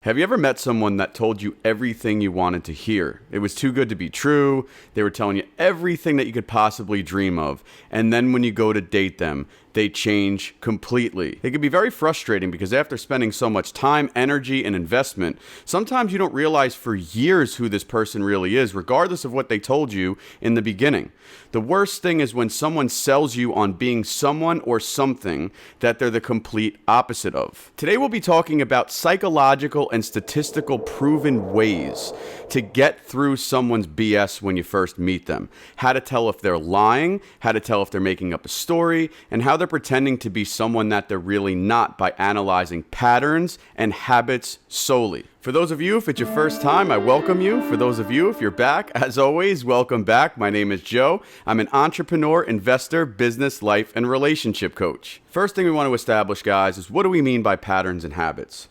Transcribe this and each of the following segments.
Have you ever met someone that told you everything you wanted to hear? It was too good to be true. They were telling you everything that you could possibly dream of. And then when you go to date them, they change completely. It can be very frustrating because after spending so much time, energy, and investment, sometimes you don't realize for years who this person really is, regardless of what they told you in the beginning. The worst thing is when someone sells you on being someone or something that they're the complete opposite of. Today we'll be talking about psychological and statistical proven ways to get through someone's BS when you first meet them. How to tell if they're lying, how to tell if they're making up a story, and how they're pretending to be someone that they're really not by analyzing patterns and habits solely. For those of you, if it's your first time, I welcome you. For those of you, if you're back, as always, welcome back. My name is Joe. I'm an entrepreneur, investor, business, life, and relationship coach. First thing we want to establish, guys, is what do we mean by patterns and habits?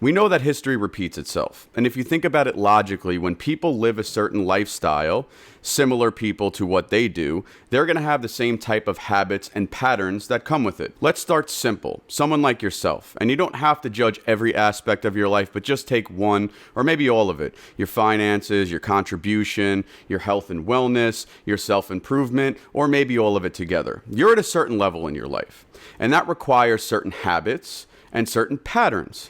We know that history repeats itself. And if you think about it logically, when people live a certain lifestyle, similar people to what they do, they're going to have the same type of habits and patterns that come with it. Let's start simple. Someone like yourself. And you don't have to judge every aspect of your life, but just take one or maybe all of it. Your finances, your contribution, your health and wellness, your self-improvement, or maybe all of it together. You're at a certain level in your life. And that requires certain habits and certain patterns.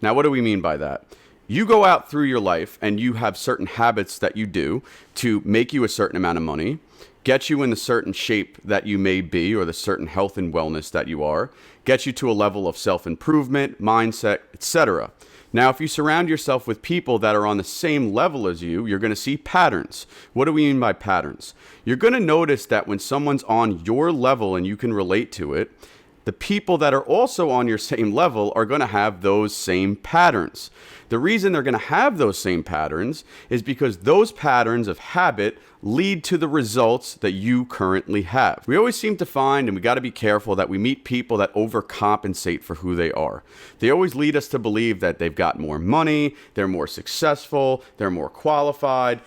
Now, what do we mean by that? You go out through your life and you have certain habits that you do to make you a certain amount of money, get you in the certain shape that you may be or the certain health and wellness that you are, get you to a level of self-improvement, mindset, etc. Now, if you surround yourself with people that are on the same level as you, you're going to see patterns. What do we mean by patterns? You're going to notice that when someone's on your level and you can relate to it, the people that are also on your same level are going to have those same patterns. The reason they're going to have those same patterns is because those patterns of habit lead to the results that you currently have. We always seem to find, and we got to be careful, that we meet people that overcompensate for who they are. They always lead us to believe that they've got more money, they're more successful, they're more qualified,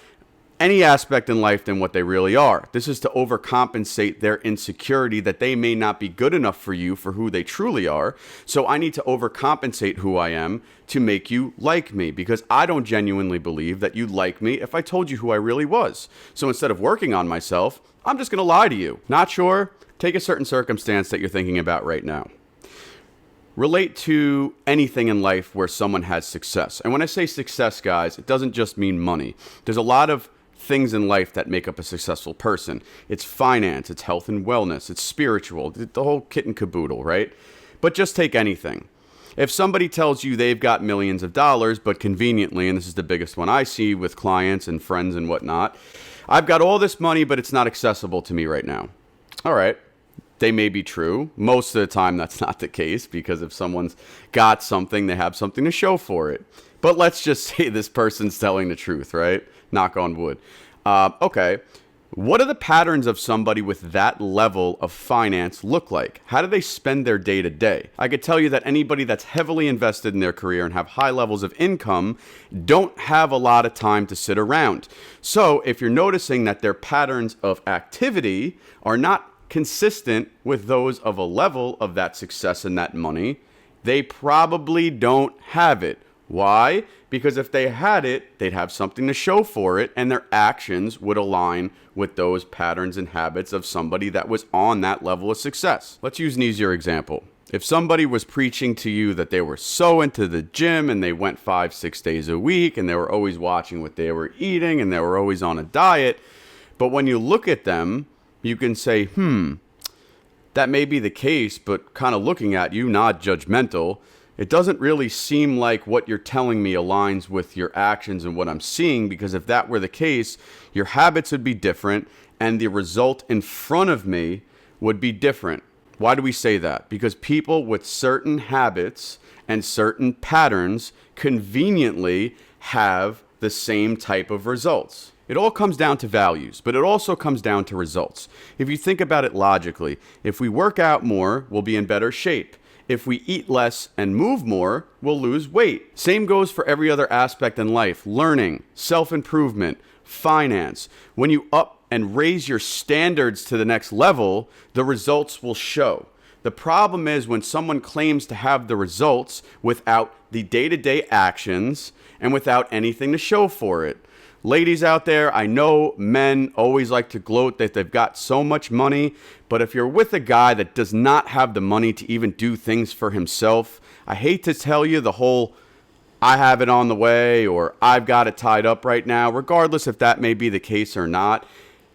any aspect in life than what they really are. This is to overcompensate their insecurity that they may not be good enough for you for who they truly are. So I need to overcompensate who I am to make you like me, because I don't genuinely believe that you'd like me if I told you who I really was. So instead of working on myself, I'm just going to lie to you. Not sure? Take a certain circumstance that you're thinking about right now. Relate to anything in life where someone has success. And when I say success, guys, it doesn't just mean money. There's a lot of things in life that make up a successful person. It's finance, it's health and wellness, it's spiritual, the whole kit and caboodle, right? But just take anything. If somebody tells you they've got millions of dollars, but conveniently, and this is the biggest one I see with clients and friends and whatnot, I've got all this money, but it's not accessible to me right now. All right. They may be true. Most of the time, that's not the case, because if someone's got something, they have something to show for it. But let's just say this person's telling the truth, right? Knock on wood. Okay. What do the patterns of somebody with that level of finance look like? How do they spend their day to day? I could tell you that anybody that's heavily invested in their career and have high levels of income don't have a lot of time to sit around. So if you're noticing that their patterns of activity are not consistent with those of a level of that success and that money, they probably don't have it. Why? Because if they had it, they'd have something to show for it, and their actions would align with those patterns and habits of somebody that was on that level of success. Let's use an easier example. If somebody was preaching to you that they were so into the gym and they went 5-6 days a week and they were always watching what they were eating and they were always on a diet, but when you look at them, you can say, that may be the case, but kind of looking at you, not judgmental, it doesn't really seem like what you're telling me aligns with your actions and what I'm seeing, because if that were the case, your habits would be different and the result in front of me would be different. Why do we say that? Because people with certain habits and certain patterns conveniently have the same type of results. It all comes down to values, but it also comes down to results. If you think about it logically, if we work out more, we'll be in better shape. If we eat less and move more, we'll lose weight. Same goes for every other aspect in life: learning, self-improvement, finance. When you up and raise your standards to the next level, the results will show. The The problem is when someone claims to have the results without the day-to-day actions and without anything to show for it. Ladies out there, I know men always like to gloat that they've got so much money, but if you're with a guy that does not have the money to even do things for himself, I hate to tell you the whole I have it on the way or I've got it tied up right now, regardless if that may be the case or not,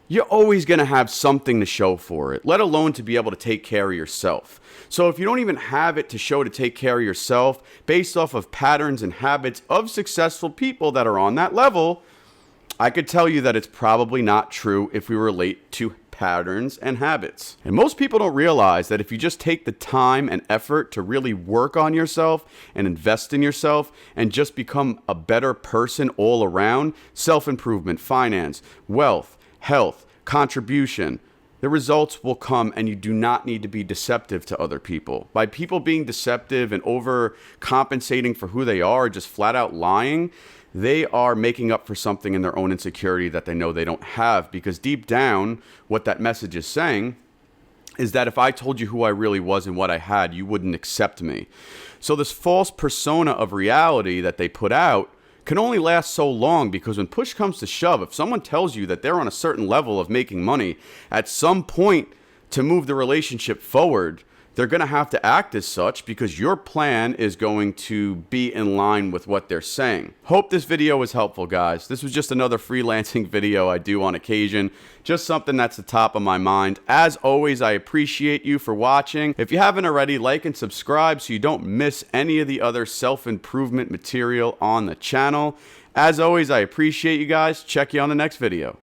you're always going to have something to show for it, let alone to be able to take care of yourself. So if you don't even have it to show to take care of yourself based off of patterns and habits of successful people that are on that level, I could tell you that it's probably not true if we relate to patterns and habits. And most people don't realize that if you just take the time and effort to really work on yourself and invest in yourself and just become a better person all around, self-improvement, finance, wealth, health, contribution, the results will come, and you do not need to be deceptive to other people. By people being deceptive and overcompensating for who they are, just flat out lying, they are making up for something in their own insecurity that they know they don't have, because deep down, what that message is saying is that if I told you who I really was and what I had, you wouldn't accept me. So this false persona of reality that they put out can only last so long, because when push comes to shove, if someone tells you that they're on a certain level of making money, at some point to move the relationship forward, they're going to have to act as such, because your plan is going to be in line with what they're saying. Hope this video was helpful, guys. This was just another freelancing video I do on occasion. Just something that's the top of my mind. As always, I appreciate you for watching. If you haven't already, like and subscribe so you don't miss any of the other self-improvement material on the channel. As always, I appreciate you guys. Check you on the next video.